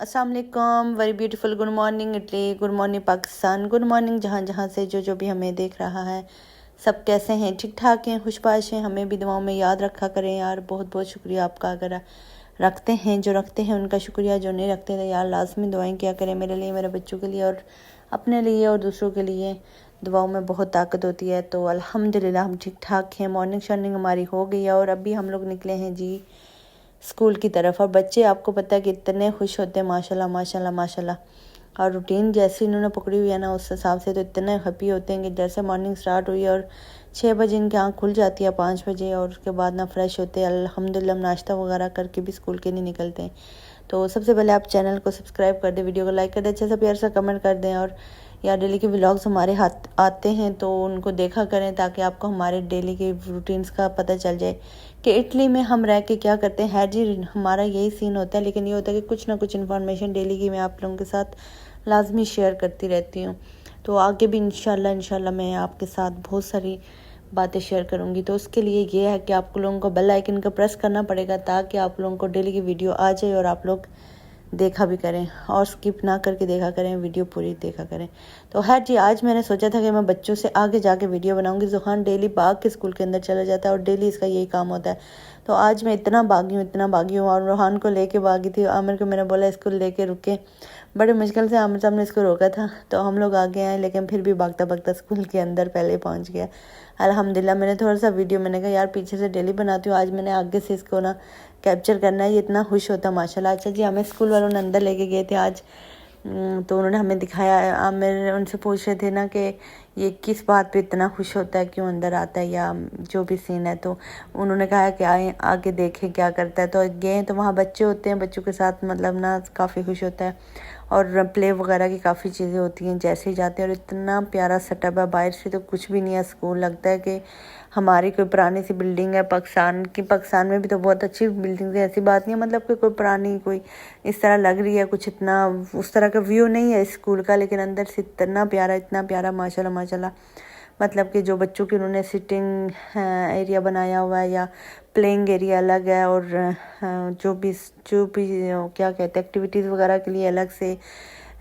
अस्सलाम वालेकुम, very beautiful good morning Italy, good morning Pakistan, good morning जहाँ जहाँ से जो भी हमें देख रहा है। सब कैसे हैं? ठीक ठाक हैं, खुशबाश हैं? हमें भी दुआओं में याद रखा करें यार। बहुत बहुत शुक्रिया आपका। अगर रखते हैं, जो रखते हैं उनका शुक्रिया, जो नहीं रखते तो यार लाजमी दुआएं किया करें मेरे लिए, मेरे बच्चों के लिए और अपने लिए और दूसरों के लिए। दुआओं में बहुत ताकत होती है। तो अल्हम्दुलिल्लाह हम ठीक ठाक हैं। मॉर्निंग शॉर्निंग हमारी हो गई है और अभी हम लोग निकले हैं जी स्कूल की तरफ। और बच्चे आपको पता है कि इतने खुश होते हैं, माशाल्लाह माशाल्लाह माशाल्लाह। और रूटीन जैसी इन्होंने पकड़ी हुई है ना, उस हिसाब से तो इतने हैप्पी होते हैं कि जैसे मॉर्निंग स्टार्ट हुई और 6 बजे इनकी आँख खुल जाती है, 5 बजे, और उसके बाद ना फ्रेश होते हैं। अल्हम्दुलिल्लाह हम नाश्ता वगैरह करके भी स्कूल के लिए निकलते हैं। तो सबसे पहले आप चैनल को सब्सक्राइब कर दें, वीडियो को लाइक कर दें, अच्छे से प्यार से कमेंट कर दें। और या डेली के व्लॉग्स हमारे हाथ आते हैं तो उनको देखा करें, ताकि आपको हमारे डेली के रूटीन्स का पता चल जाए कि इटली में हम रह के क्या करते हैं। जी हमारा यही सीन होता है, लेकिन ये होता है कि कुछ ना कुछ इन्फॉर्मेशन डेली की मैं आप लोगों के साथ लाजमी शेयर करती रहती हूँ। तो आगे भी इंशाल्लाह मैं आपके साथ बहुत सारी बातें शेयर करूँगी। तो उसके लिए ये है कि आप लोगों को बेल आइकन का प्रेस करना पड़ेगा, ताकि आप लोगों को डेली की वीडियो आ जाए और आप लोग देखा भी करें और स्किप ना करके देखा करें, वीडियो पूरी देखा करें। तो है जी, आज मैंने सोचा था कि मैं बच्चों से आगे जाके वीडियो बनाऊंगी। जुहान डेली भाग के स्कूल के अंदर चला जाता है और डेली इसका यही काम होता है। तो आज मैं इतना भागी हूँ और रोहान को लेके भागी थी। आमिर को मैंने बोला इसको लेके रुके, बड़े मुश्किल से आमिर साहब ने इसको रोका था, तो हम लोग आगे आए, लेकिन फिर भी भागता भागता स्कूल के अंदर पहले पहुँच गया। अल्हम्दुलिल्लाह मैंने थोड़ा सा वीडियो, मैंने कहा यार पीछे से डेली बनाती हूँ, आज मैंने आगे से इसको ना कैप्चर करना है। ये इतना खुश होता माशाल्लाह। अच्छा जी, हमें स्कूल वालों ने अंदर लेके गए थे आज। तो उन्होंने हमें दिखाया। आमिर उनसे पूछ रहे थे ना कि ये किस बात पे इतना खुश होता है, क्यों अंदर आता है, या जो भी सीन है। तो उन्होंने कहा कि आए आगे देखें क्या करता है। तो गए तो वहाँ बच्चे होते हैं, बच्चों के साथ मतलब ना काफ़ी खुश होता है। और प्ले वगैरह की काफ़ी चीज़ें होती हैं जैसे ही जाते हैं। और इतना प्यारा सेटअप है, बाहर से तो कुछ भी नहीं है स्कूल, लगता है कि हमारी कोई पुरानी सी बिल्डिंग है पाकिस्तान की। पाकिस्तान में भी तो बहुत अच्छी बिल्डिंग है, ऐसी बात नहीं है, मतलब कि कोई पुरानी कोई इस तरह लग रही है कुछ, इतना उस तरह का व्यू नहीं है स्कूल का, लेकिन अंदर से इतना प्यारा माशाल्लाह माशाल्लाह। मतलब कि जो बच्चों की उन्होंने सिटिंग एरिया बनाया हुआ है या प्लेइंग एरिया अलग है, और जो भी क्या कहते हैं एक्टिविटीज़ वगैरह के लिए अलग से।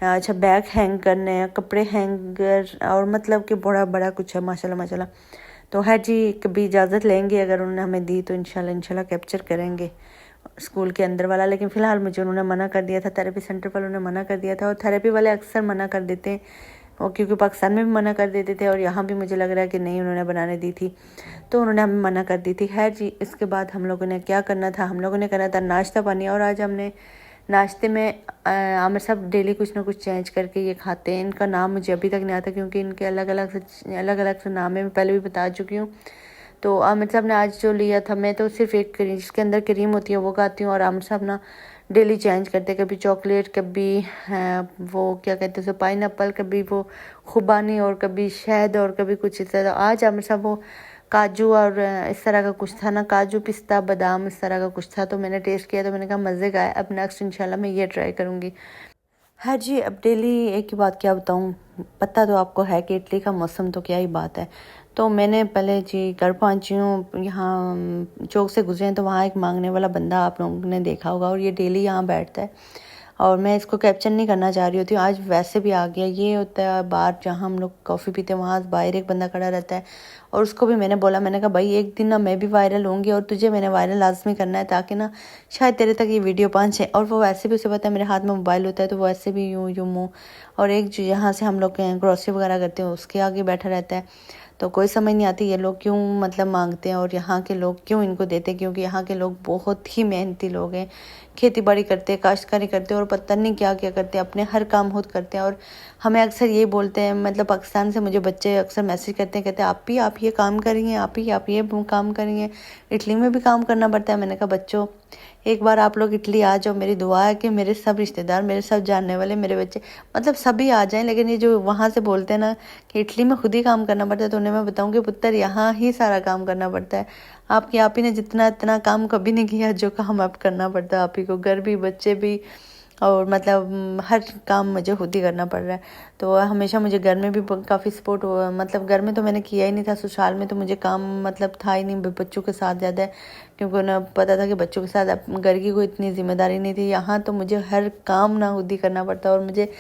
अच्छा, बैग हैंग करने हैं, कपड़े हैंगर, और मतलब कि बड़ा बड़ा कुछ है माशाल्लाह माशाल्लाह। तो है जी, कभी इजाज़त लेंगे, अगर उन्होंने हमें दी तो इंशाल्लाह कैप्चर करेंगे स्कूल के अंदर वाला। लेकिन फ़िलहाल मुझे उन्होंने मना कर दिया था, थेरेपी सेंटर वालों ने मना कर दिया था। और थेरेपी वाले अक्सर मना कर देते हैं, और क्योंकि पाकिस्तान में भी मना कर देते थे और यहाँ भी मुझे लग रहा है कि नहीं उन्होंने बनाने दी थी, तो उन्होंने हमें मना कर दी थी। खैर जी, इसके बाद हम लोगों ने क्या करना था, हम लोगों ने करना था नाश्ता पानी। और आज हमने नाश्ते में आमिर साहब डेली कुछ ना कुछ चेंज करके ये खाते हैं। इनका नाम मुझे अभी तक नहीं आता, क्योंकि इनके अलग अलग से नाम है, मैं पहले भी बता चुकी हूँ। तो आमिर साहब ने आज जो लिया था, मैं तो सिर्फ एक क्रीम जिसके अंदर क्रीम होती है वो खाती हूँ, और आमिर साहब ना डेली चेंज करते, कभी चॉकलेट, कभी वो क्या कहते हैं उसे पाइनएप्पल, कभी वो खुबानी, और कभी शहद, और कभी कुछ इस तरह। आज आमिर साहब वो काजू और इस तरह का कुछ था ना, काजू पिस्ता बादाम इस तरह का कुछ था। तो मैंने टेस्ट किया तो मैंने कहा मज़े का है, अब नेक्स्ट इंशाल्लाह मैं ये ट्राई करूँगी। हाँ जी, अब डेली एक ही बात क्या बताऊँ, पता तो आपको है कि इटली का मौसम तो क्या ही बात है। तो मैंने पहले जी घर पहुँची हूँ, यहाँ चौक से गुजरे हैं तो वहाँ एक मांगने वाला बंदा आप लोगों ने देखा होगा, और ये डेली यहाँ बैठता है, और मैं इसको कैप्चर नहीं करना चाह रही होती हूँ, आज वैसे भी आ गया। ये होता है बाहर जहाँ हम लोग कॉफ़ी पीते हैं, वहाँ बाहर एक बंदा खड़ा रहता है, और उसको भी मैंने बोला, मैंने कहा भाई एक दिन ना मैं भी वायरल होंगी और तुझे मैंने वायरल लाजमी करना है, ताकि ना शायद तेरे तक ये वीडियो पहुँचे। और वो वैसे भी उसे पता है मेरे हाथ में मोबाइल होता है, तो वो ऐसे भी यूँ मुँह, और एक जो यहाँ से हम लोग ग्रॉसरी वगैरह करते हैं उसके आगे बैठा रहता है। तो कोई समझ नहीं आती ये लोग क्यों मतलब मांगते हैं, और यहाँ के लोग क्यों इनको देते हैं, क्योंकि यहाँ के लोग बहुत ही मेहनती लोग हैं, खेती बाड़ी करते हैं, काश्तकारी करते हैं, और पता नहीं क्या क्या करते हैं, अपने हर काम खुद करते हैं। और हमें अक्सर ये बोलते हैं, मतलब पाकिस्तान से मुझे बच्चे अक्सर मैसेज करते हैं, कहते हैं आप ये काम करिए, आप ये काम करिए, इटली में भी काम करना पड़ता है। मैंने कहा बच्चों, एक बार आप लोग इटली आ जाओ, मेरी दुआ है कि मेरे सब रिश्तेदार, मेरे सब जानने वाले, मेरे बच्चे, मतलब सभी आ जाएं। लेकिन ये जो वहाँ से बोलते हैं ना कि इटली में खुद ही काम करना पड़ता है, तो उन्हें मैं बताऊँगी पुत्र यहाँ ही सारा काम करना पड़ता है। आपकी आप ही ने इतना काम कभी नहीं किया जो काम अब करना पड़ता है आप ही को, घर भी, बच्चे भी, और मतलब हर काम मुझे खुद ही करना पड़ रहा है। तो हमेशा मुझे घर में भी काफ़ी सपोर्ट हुआ, मतलब घर में तो मैंने किया ही नहीं था, ससुराल में तो मुझे काम मतलब था ही नहीं बच्चों के साथ ज़्यादा, क्योंकि उन्हें पता था कि बच्चों के साथ घर की कोई इतनी जिम्मेदारी नहीं थी। यहाँ तो मुझे हर काम ना खुद ही करना पड़ता, और मुझे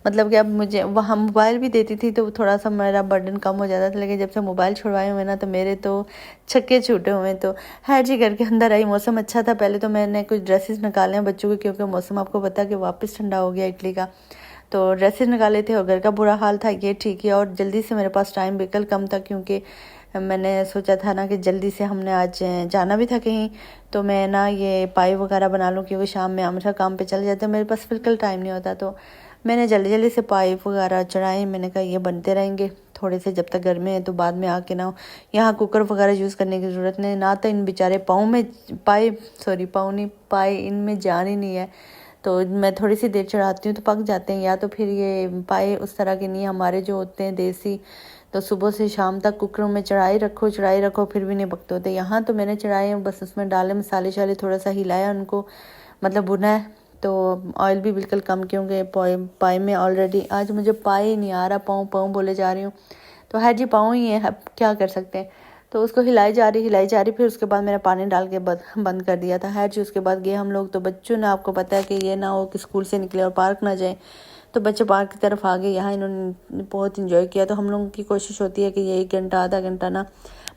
मतलब कि अब मुझे वहाँ मोबाइल भी देती थी तो थोड़ा सा मेरा बर्डन कम हो जाता था, लेकिन जब से मोबाइल छुड़वाए हुए ना तो मेरे तो छक्के छूटे हुए। तो है जी, घर के अंदर आई, मौसम अच्छा था। पहले तो मैंने कुछ ड्रेसेस निकाले हैं बच्चों के, क्योंकि मौसम आपको पता है कि वापस ठंडा हो गया इटली का, तो ड्रेसेस निकाले थे और घर का बुरा हाल था। ये ठीक है, और जल्दी से मेरे पास टाइम बिल्कुल कम था, क्योंकि मैंने सोचा था ना कि जल्दी से हमने आज जाना भी था कहीं, तो मैं ना ये पाई वगैरह बना लूँ, क्योंकि शाम में हमेशा काम पे चले जाते हैं, मेरे पास बिल्कुल टाइम नहीं होता। तो मैंने जल्दी जल्दी से पाई वगैरह चढ़ाए। मैंने कहा ये बनते रहेंगे थोड़े से जब तक घर में है, तो बाद में आके ना यहाँ कुकर वगैरह यूज़ करने की ज़रूरत नहीं, ना तो इन बेचारे पाँव में पाँव नहीं पाए इनमें जान ही नहीं है। तो मैं थोड़ी सी देर चढ़ाती हूँ तो पक जाते हैं, या तो फिर ये पाए उस तरह के नहीं, हमारे जो होते हैं देसी, तो सुबह से शाम तक कुकरों में चढ़ाई रखो फिर भी नहीं पकते होते। यहाँ तो मैंने चढ़ाए हैं, बस उसमें डाले मसाले शाले, थोड़ा सा हिलाया उनको, मतलब भुना है। तो ऑयल भी बिल्कुल कम, क्योंकि पाए में ऑलरेडी आज मुझे पाए ही नहीं आ रहा, पाँव बोले जा रही हूँ। तो है जी, पाँव ही है, अब क्या कर सकते हैं। तो उसको हिलाई जा रही, फिर उसके बाद मैंने पानी डाल के बंद कर दिया था। है जी, उसके बाद गए हम लोग। तो बच्चों ने, आपको पता है कि ये ना हो कि स्कूल से निकले और पार्क ना जाए, तो बच्चे पार्क की तरफ आ गए। यहाँ इन्होंने बहुत इंजॉय किया। तो हम लोगों की कोशिश होती है कि ये 1 घंटा आधा घंटा ना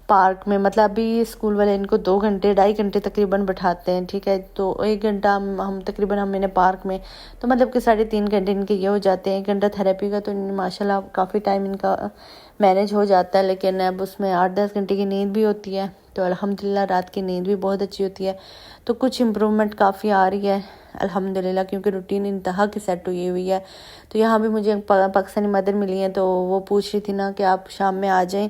पार्क में, मतलब अभी स्कूल वाले इनको 2 घंटे 2.5 घंटे तकरीबन बैठाते हैं, ठीक है। तो 1 घंटा हम तकरीबन मैंने पार्क में, तो मतलब कि 3.5 घंटे इनके ये हो जाते हैं। 1 घंटा थेरेपी का, तो माशाल्लाह काफ़ी टाइम इनका मैनेज हो जाता है। लेकिन अब उसमें 8-10 घंटे की नींद भी होती है, तो अल्हम्दुलिल्लाह रात की नींद भी बहुत अच्छी होती है। तो कुछ इम्प्रूवमेंट काफ़ी आ रही है अल्हम्दुलिल्लाह, क्योंकि रूटीन इंतहा की सेट हुई है। तो यहाँ भी मुझे पाकिस्तानी मदर मिली है, तो वो पूछ रही थी ना कि आप शाम में आ जाएं,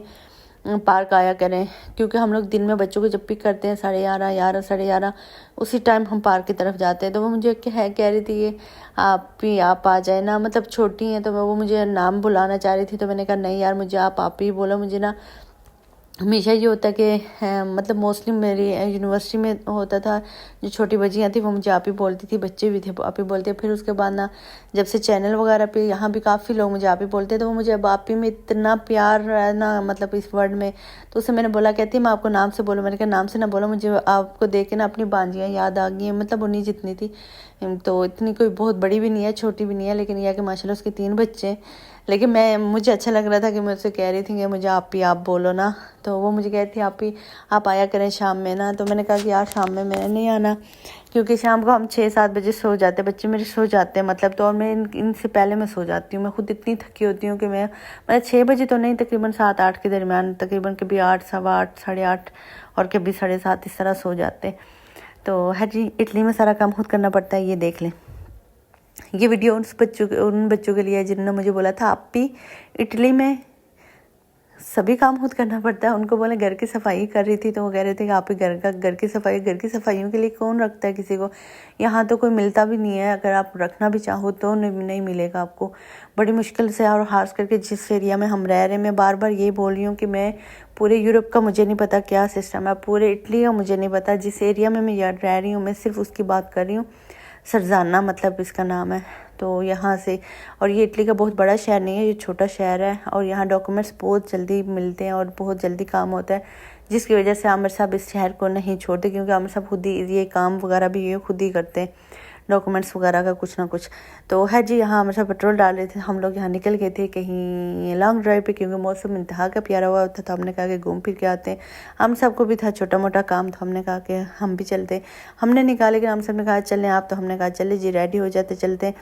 पार्क आया करें, क्योंकि हम लोग दिन में बच्चों को जब पिक करते हैं 11:30 11:30 उसी टाइम हम पार्क की तरफ जाते हैं। तो वो मुझे कह रही थी कि आप आ जाए ना, मतलब छोटी हैं, तो वो मुझे नाम बुलाना चाह रही थी। तो मैंने कहा नहीं यार, मुझे आप ही बोलो। मुझे ना हमेशा ये होता कि मतलब मोस्टली मेरी यूनिवर्सिटी में होता था, जो छोटी बच्चियाँ थी वो मुझे आप ही बोलती थी, बच्चे भी थे आप ही बोलते। फिर उसके बाद ना जब से चैनल वगैरह पे यहाँ भी काफ़ी लोग मुझे आप ही बोलते, तो वो मुझे अब आप ही में इतना प्यार है ना, मतलब इस वर्ड में। तो उससे मैंने बोला, कहती मैं आपको नाम से बोलूँ। मैंने कहा नाम से ना बोलो, मुझे आपको देख के ना अपनी बांजियाँ याद आ गई हैं, मतलब उन्हीं जितनी थी। तो इतनी कोई बहुत बड़ी भी नहीं है, छोटी भी नहीं है, लेकिन यह कि माशाल्लाह उसके 3 बच्चे। लेकिन मुझे अच्छा लग रहा था कि मैं उससे कह रही थी कि मुझे आप बोलो ना। तो वो मुझे कहती आप आया करें शाम में ना। तो मैंने कहा कि यार शाम में मैंने नहीं आना, क्योंकि शाम को हम 6-7 बजे सो जाते हैं, बच्चे मेरे सो जाते हैं, मतलब। तो और मैं इनसे पहले मैं सो जाती हूँ। मैं खुद इतनी थकी होती हूँ कि मैं मतलब 6 बजे तो नहीं, तकरीबन 7-8 के दरमियान, तकरीबन कभी 8, 8:15, 8:30 और कभी 7:30 इस तरह सो जाते। तो है जी, इटली में सारा काम खुद करना पड़ता है। ये देख लें, ये वीडियो उन बच्चों के लिए है जिन्होंने मुझे बोला था आप भी इटली में सभी काम खुद करना पड़ता है। उनको बोले घर की सफाई कर रही थी, तो वो कह रहे थे कि आप ही घर की सफाइयों के लिए कौन रखता है किसी को। यहाँ तो कोई मिलता भी नहीं है, अगर आप रखना भी चाहो तो नहीं मिलेगा आपको, बड़ी मुश्किल से। और खास करके जिस एरिया में हम रह रहे हैं, मैं बार बार ये बोल रही हूँ कि मैं पूरे यूरोप का मुझे नहीं पता क्या सिस्टम है, पूरे इटली का मुझे नहीं पता। जिस एरिया में मैं रह रही हूँ मैं सिर्फ उसकी बात कर रही हूँ। सरजाना मतलब इसका नाम है। तो यहाँ से, और ये इटली का बहुत बड़ा शहर नहीं है, ये छोटा शहर है, और यहाँ डॉक्यूमेंट्स बहुत जल्दी मिलते हैं और बहुत जल्दी काम होता है, जिसकी वजह से आमिर साहब इस शहर को नहीं छोड़ते, क्योंकि आमिर साहब खुद ही ये काम वगैरह भी ये खुद ही करते हैं, डॉक्यूमेंट्स वगैरह का कुछ ना कुछ। तो है जी, यहाँ हमेशा पेट्रोल डाल रहे थे हम लोग, यहाँ निकल गए थे कहीं लॉन्ग ड्राइव पे, क्योंकि मौसम इंतहा का प्यारा हुआ था। तो हमने कहा कि घूम फिर के आते हैं। हम सबको भी था छोटा मोटा काम, तो हमने कहा कि हम भी चलते। हमने निकाले कि हम सब ने कहा चलें आप, तो हमने कहा चले जी, रेडी हो जाते चलते।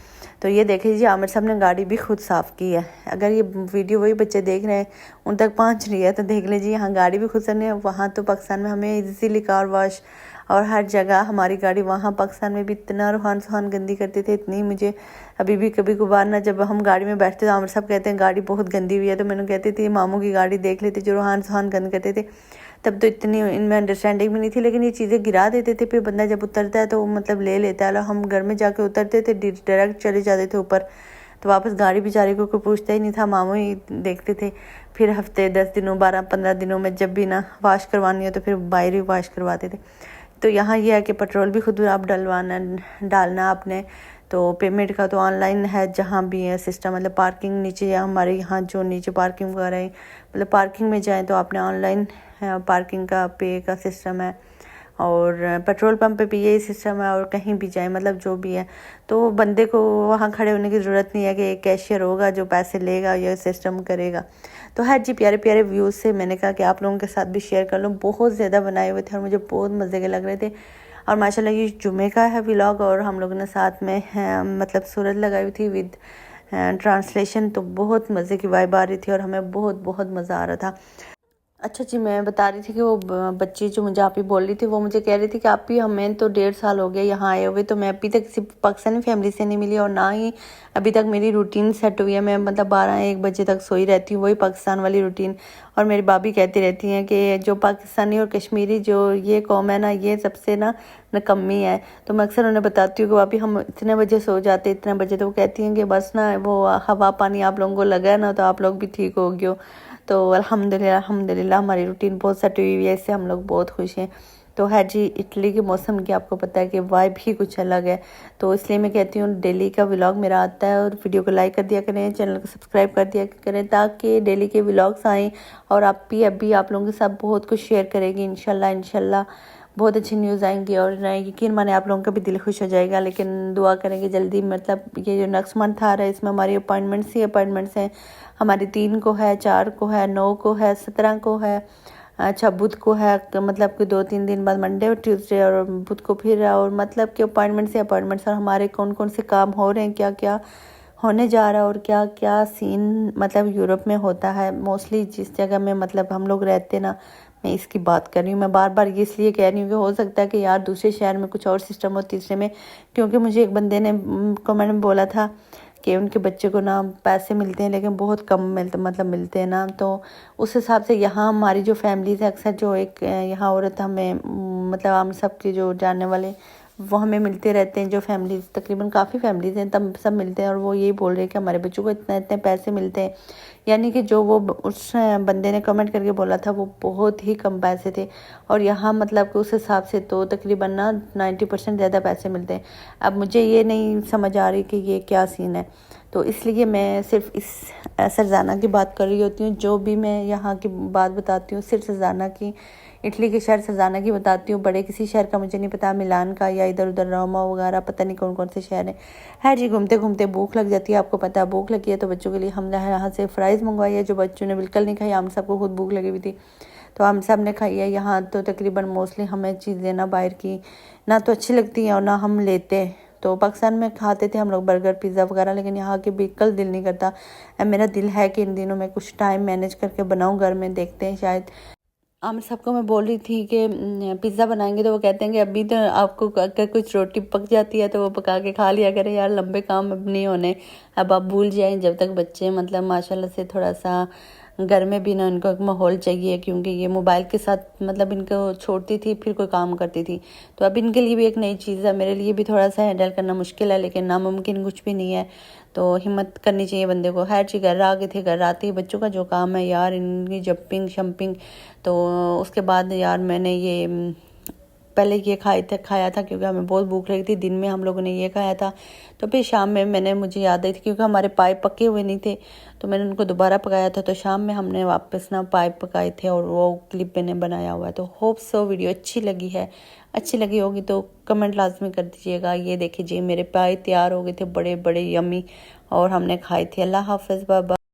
तो ये देख लीजिए, आमिर साहब ने गाड़ी भी खुद साफ़ की है। अगर ये वीडियो वही बच्चे देख रहे हैं उन तक पहुँच रही है, तो देख लीजिए यहाँ गाड़ी भी खुद से। वहाँ तो पाकिस्तान में हमें इजीली कार वॉश और हर जगह हमारी गाड़ी, वहाँ पाकिस्तान में भी इतना रूहान सुहान गंदी करते थे, इतनी मुझे अभी भी कभी कभार ना, जब हम गाड़ी में बैठते तो आमिर साहब कहते हैं गाड़ी बहुत गंदी हुई है, तो मैंने कहती थी मामू की गाड़ी देख लेते जो रूहान सुहान गंद करते थे। तब तो इतनी इनमें अंडरस्टैंडिंग भी नहीं थी, लेकिन ये चीज़ें गिरा देते थे। फिर बंदा जब उतरता है तो मतलब ले लेता है। हम घर में जाके उतरते थे, डायरेक्ट चले जाते थे ऊपर, तो वापस गाड़ी बेचारे को कोई पूछता ही नहीं था, मामू ही देखते थे। फिर हफ्ते 10 दिनों 12-15 दिनों में जब भी ना वाश करवानी हो तो फिर बाहर ही वाश करवाते थे। तो यहाँ यह है कि पेट्रोल भी खुद आप डालना आपने। तो पेमेंट का तो ऑनलाइन है जहाँ भी है सिस्टम, मतलब पार्किंग नीचे या हमारे यहाँ जो नीचे पार्किंग वगैरह है, मतलब पार्किंग में जाएँ तो आपने ऑनलाइन पार्किंग का पे का सिस्टम है, और पेट्रोल पंप पे भी यही सिस्टम है, और कहीं भी जाए मतलब जो भी है। तो बंदे को वहाँ खड़े होने की ज़रूरत नहीं है कि एक कैशियर होगा जो पैसे लेगा या सिस्टम करेगा। तो हर जी प्यारे प्यारे व्यूज़ से मैंने कहा कि आप लोगों के साथ भी शेयर कर लूँ। बहुत ज़्यादा बनाए हुए थे और मुझे बहुत मज़े के लग रहे थे। और माशाल्लाह ये जुमे का है व्लॉग, और हम लोगों ने साथ में मतलब सूरत लगाई हुई थी विद ट्रांसलेशन। तो बहुत मज़े की वाइब आ रही थी और हमें बहुत बहुत मज़ा आ रहा था। अच्छा जी, मैं बता रही थी कि वो बच्ची जो मुझे आप ही बोल रही थी, वो मुझे कह रही थी कि आप ही हमें तो 1.5 साल हो गया यहाँ आए हुए, तो मैं अभी तक किसी पाकिस्तानी फैमिली से नहीं मिली, और ना ही अभी तक मेरी रूटीन सेट हुई है। मैं मतलब 12-1 बजे तक सोई रहती हूँ, वही पाकिस्तान वाली रूटीन। और मेरी भाभी कहती रहती हैं कि जो पाकिस्तानी और कश्मीरी जो ये कौम है ना, ये सबसे ना नकम्मी है। तो मैं अक्सर उन्हें बताती हूँ कि भाभी हम इतने बजे सो जाते, इतने बजे। तो वो कहती हैं कि बस ना वो हवा पानी आप लोगों को लगा है ना, तो आप लोग भी ठीक हो गए हो। तो अल्हम्दुलिल्लाह हमारी रूटीन बहुत सेट हुई है, इससे हम लोग बहुत खुश हैं। तो है जी, इटली के मौसम की आपको पता है कि वाइब ही कुछ अलग है। तो इसलिए मैं कहती हूँ डेली का व्लॉग मेरा आता है, और वीडियो को लाइक कर दिया करें, चैनल को सब्सक्राइब कर दिया करें, ताकि डेली के व्लॉग्स आएँ। और आप भी अभी आप लोगों के साथ बहुत कुछ शेयर करेंगी इंशाल्लाह बहुत अच्छी न्यूज़ आएंगी, और यकीन माने आप लोगों का भी दिल खुश हो जाएगा। लेकिन दुआ करेंगे जल्दी, मतलब ये जो नेक्स्ट मंथ आ रहा है इसमें हमारी अपॉइंटमेंट्स हैं। हमारी 3 को है, 4 को है, 9 को है, 17 को है, अच्छा बुध को है, मतलब कि 2-3 दिन बाद मंडे और ट्यूसडे, और बुध को फिर है। और मतलब कि अपॉइंटमेंट्स और हमारे कौन कौन से काम हो रहे हैं, क्या क्या होने जा रहा है, और क्या क्या सीन मतलब यूरोप में होता है। मोस्टली जिस जगह में मतलब हम लोग रहते ना, मैं इसकी बात कर रही हूँ। मैं बार बार ये इसलिए कह रही हूँ कि हो सकता है कि यार दूसरे शहर में कुछ और सिस्टम हो, तीसरे में। क्योंकि मुझे एक बंदे ने कमेंट में बोला था कि उनके बच्चे को ना पैसे मिलते हैं लेकिन बहुत कम मिलते हैं ना। तो उस हिसाब से यहाँ हमारी जो फैमिलीज है, अक्सर जो एक यहाँ औरत हमें मतलब हम सब के जो जानने वाले वो हमें मिलते रहते हैं, जो फैमिलीज तकरीबन काफ़ी फैमिलीज हैं, तब सब मिलते हैं। और वो यही बोल रहे हैं कि हमारे बच्चों को इतने इतने पैसे मिलते हैं, यानी कि जो वो उस बंदे ने कमेंट करके बोला था वो बहुत ही कम पैसे थे। और यहाँ मतलब कि उस हिसाब से तो तकरीबन ना 90% ज़्यादा पैसे मिलते हैं। अब मुझे ये नहीं समझ आ रही कि ये क्या सीन है। तो इसलिए मैं सिर्फ इस सरजाना की बात कर रही होती हूँ। जो भी मैं यहाँ की बात बताती हूँ सिर्फ सरजाना की, इटली के शहर सरजाना की बताती हूँ। बड़े किसी शहर का मुझे नहीं पता, मिलान का या इधर उधर रोमा वगैरह, पता नहीं कौन कौन से शहर हैं। है जी, घूमते घूमते भूख लग जाती है, आपको पता है। भूख लगी है तो बच्चों के लिए हमने यहाँ से फ्राइज़ मंगवाई है, जो बच्चों ने बिल्कुल नहीं खाई। हम सबको खुद भूख लगी हुई थी तो हम सब ने खाई है। यहाँ तो तकरीबन मोस्टली हमें चीज़ें ना बाहर की ना तो अच्छी लगती हैं और ना हम लेते हैं। तो पाकिस्तान में खाते थे हम लोग बर्गर पिज़्ज़ा वगैरह, लेकिन यहाँ के बिल्कुल दिल नहीं करता। मेरा दिल है कि इन दिनों में कुछ टाइम मैनेज करके बनाऊँ घर में, देखते हैं शायद। हम सबको मैं बोल रही थी कि पिज़्ज़ा बनाएंगे, तो वो कहते हैं कि अभी तो आपको अगर कुछ रोटी पक जाती है तो वो पका के खा लिया करें यार, लंबे काम अब नहीं होने। अब आप भूल जाएं जब तक बच्चे मतलब माशाल्लाह से थोड़ा सा घर में भी ना इनको एक माहौल चाहिए, क्योंकि ये मोबाइल के साथ मतलब इनको छोड़ती थी फिर कोई काम करती थी। तो अब इनके लिए भी एक नई चीज़ है, मेरे लिए भी थोड़ा सा हैंडल करना मुश्किल है, लेकिन नामुमकिन कुछ भी नहीं है। तो हिम्मत करनी चाहिए बंदे को। हर चीज़ घर आ गए थे, घर आते ही बच्चों का जो काम है यार, इनकी जंपिंग शंपिंग। तो उसके बाद यार मैंने ये पहले ये खाया था क्योंकि हमें बहुत भूख लगी थी। दिन में हम लोगों ने ये खाया था, तो फिर शाम में मुझे याद आई थी क्योंकि हमारे पाइप पके हुए नहीं थे, तो मैंने उनको दोबारा पकाया था। तो शाम में हमने वापस ना पाइप पकाए थे और वो क्लिप मैंने बनाया हुआ है। तो होप सो वीडियो अच्छी लगी होगी तो कमेंट लाजमी कर दीजिएगा। ये देखिए जी मेरे पाए तैयार हो गए थे, बड़े बड़े यम्मी, और हमने खाए थे। अल्लाह हाफ़िज़, बाय बाय।